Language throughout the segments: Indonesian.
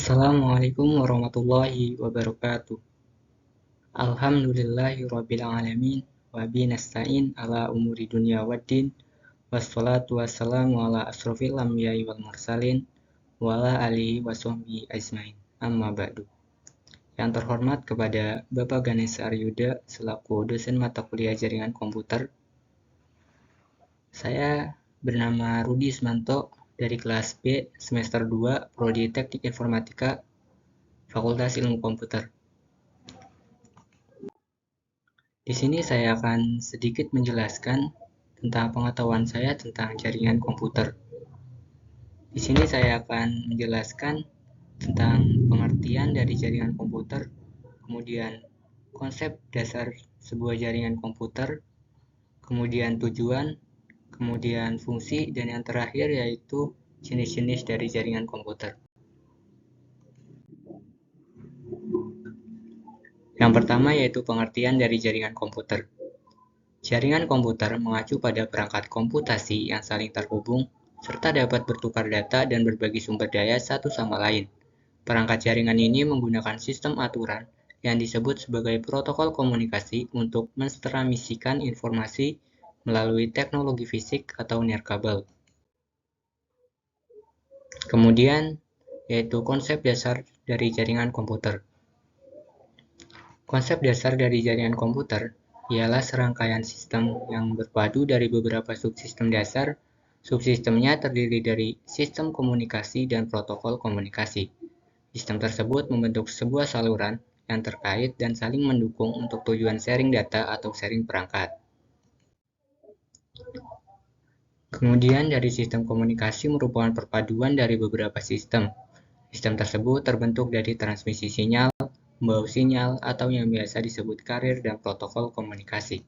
Assalamualaikum warahmatullahi wabarakatuh. Alhamdulillahirabbil alamin wa bihi nasta'in ala umuri dunya waddin. Wassalatu wassalamu ala asrofil anbiya'i wal mursalin wa ala alihi washabbihi ajmain. Amma ba'du. Yang terhormat kepada Bapak Ganesha Aryuda selaku dosen mata kuliah jaringan komputer. Saya bernama Rudi Ismanto dari kelas B semester 2 Prodi Teknik Informatika Fakultas Ilmu Komputer. Di sini saya akan sedikit menjelaskan tentang pengetahuan saya tentang jaringan komputer. Di sini saya akan menjelaskan tentang pengertian dari jaringan komputer, kemudian konsep dasar sebuah jaringan komputer, kemudian tujuan, kemudian fungsi, dan yang terakhir yaitu jenis-jenis dari jaringan komputer. Yang pertama yaitu pengertian dari jaringan komputer. Jaringan komputer mengacu pada perangkat komputasi yang saling terhubung, serta dapat bertukar data dan berbagi sumber daya satu sama lain. Perangkat jaringan ini menggunakan sistem aturan yang disebut sebagai protokol komunikasi untuk mentransmisikan informasi melalui teknologi fisik atau nirkabel. Kemudian, yaitu konsep dasar dari jaringan komputer. Konsep dasar dari jaringan komputer ialah serangkaian sistem yang berpadu dari beberapa subsistem dasar. Subsistemnya terdiri dari sistem komunikasi dan protokol komunikasi. Sistem tersebut membentuk sebuah saluran yang terkait dan saling mendukung untuk tujuan sharing data atau sharing perangkat. Kemudian dari sistem komunikasi merupakan perpaduan dari beberapa sistem. Sistem tersebut terbentuk dari transmisi sinyal, pembawa sinyal, atau yang biasa disebut karir dan protokol komunikasi.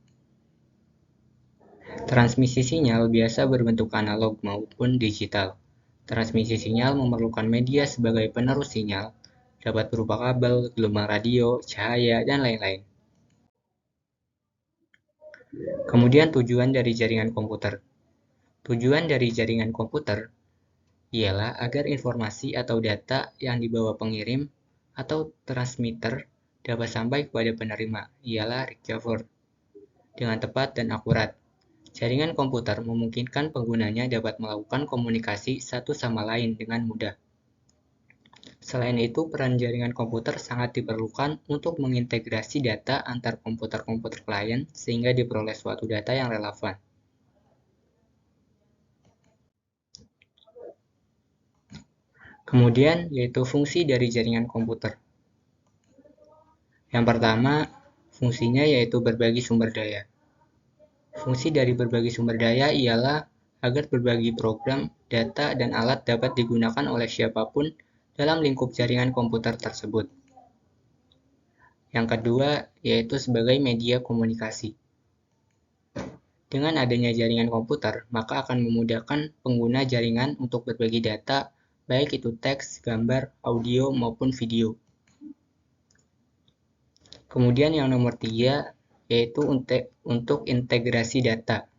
Transmisi sinyal biasa berbentuk analog maupun digital. Transmisi sinyal memerlukan media sebagai penerus sinyal, dapat berupa kabel, gelombang radio, cahaya, dan lain-lain. Kemudian tujuan dari jaringan komputer. Tujuan dari jaringan komputer ialah agar informasi atau data yang dibawa pengirim atau transmitter dapat sampai kepada penerima, ialah receiver, dengan tepat dan akurat. Jaringan komputer memungkinkan penggunanya dapat melakukan komunikasi satu sama lain dengan mudah. Selain itu, peran jaringan komputer sangat diperlukan untuk mengintegrasi data antar komputer-komputer klien sehingga diperoleh suatu data yang relevan. Kemudian, yaitu fungsi dari jaringan komputer. Yang pertama, fungsinya yaitu berbagi sumber daya. Fungsi dari berbagi sumber daya ialah agar berbagi program, data, dan alat dapat digunakan oleh siapapun dalam lingkup jaringan komputer tersebut. Yang kedua, yaitu sebagai media komunikasi. Dengan adanya jaringan komputer, maka akan memudahkan pengguna jaringan untuk berbagi data, baik itu teks, gambar, audio, maupun video. Kemudian yang nomor 3, yaitu untuk integrasi data.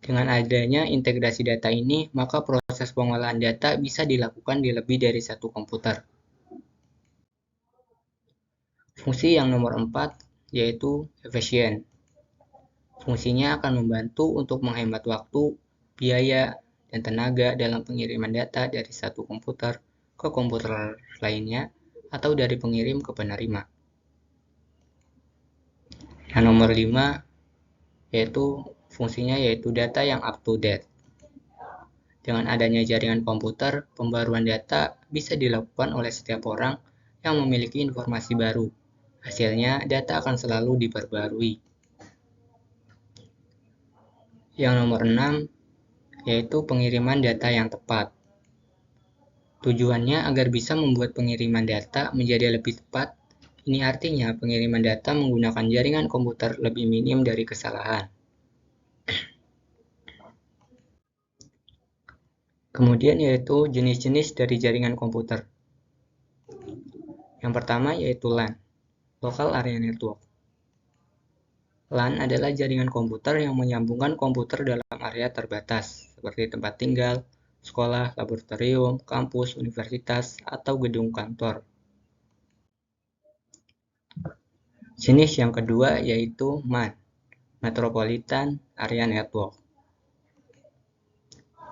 Dengan adanya integrasi data ini, maka proses pengolahan data bisa dilakukan di lebih dari satu komputer. Fungsi yang nomor 4, yaitu efisien. Fungsinya akan membantu untuk menghemat waktu, biaya, dan tenaga dalam pengiriman data dari satu komputer ke komputer lainnya atau dari pengirim ke penerima. Yang nomor 5, yaitu fungsinya yaitu data yang up to date. Dengan adanya jaringan komputer, pembaruan data bisa dilakukan oleh setiap orang yang memiliki informasi baru. Hasilnya, data akan selalu diperbarui. Yang nomor 6, yaitu pengiriman data yang tepat. Tujuannya agar bisa membuat pengiriman data menjadi lebih tepat. Ini artinya pengiriman data menggunakan jaringan komputer lebih minim dari kesalahan. Kemudian yaitu jenis-jenis dari jaringan komputer. Yang pertama yaitu LAN, Local Area Network. LAN adalah jaringan komputer yang menyambungkan komputer dalam area terbatas, seperti tempat tinggal, sekolah, laboratorium, kampus, universitas, atau gedung kantor. Jenis yang kedua yaitu MAN, Metropolitan Area Network.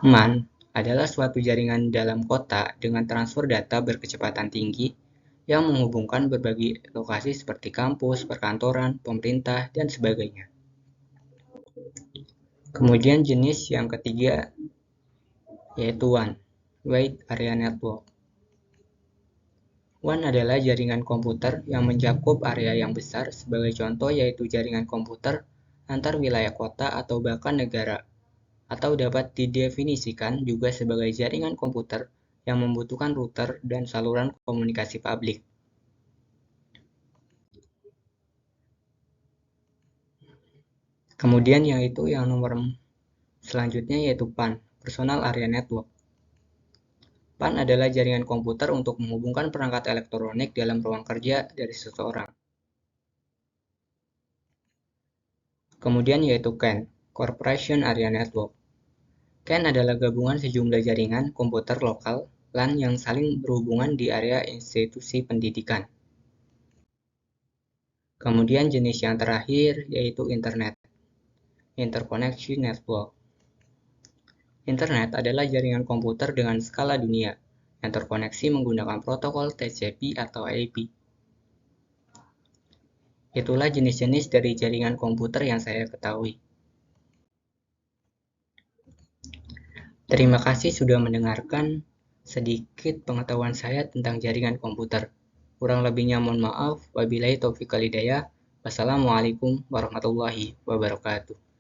MAN adalah suatu jaringan dalam kota dengan transfer data berkecepatan tinggi yang menghubungkan berbagai lokasi seperti kampus, perkantoran, pemerintah, dan sebagainya. Kemudian jenis yang ketiga yaitu WAN, Wide Area Network. WAN adalah jaringan komputer yang mencakup area yang besar, sebagai contoh yaitu jaringan komputer antar wilayah kota atau bahkan negara, atau dapat didefinisikan juga sebagai jaringan komputer yang membutuhkan router dan saluran komunikasi publik. Kemudian yang nomor selanjutnya yaitu PAN, Personal Area Network. PAN adalah jaringan komputer untuk menghubungkan perangkat elektronik dalam ruang kerja dari seseorang. Kemudian yaitu CAN, Corporation Area Network. CAN adalah gabungan sejumlah jaringan komputer lokal LAN yang saling berhubungan di area institusi pendidikan. Kemudian jenis yang terakhir yaitu Internet, Interconnection Network. Internet adalah jaringan komputer dengan skala dunia yang terkoneksi menggunakan protokol TCP atau IP. Itulah jenis-jenis dari jaringan komputer yang saya ketahui. Terima kasih sudah mendengarkan sedikit pengetahuan saya tentang jaringan komputer. Kurang lebihnya mohon maaf. Wabillahi taufiq wal hidayah. Wassalamualaikum warahmatullahi wabarakatuh.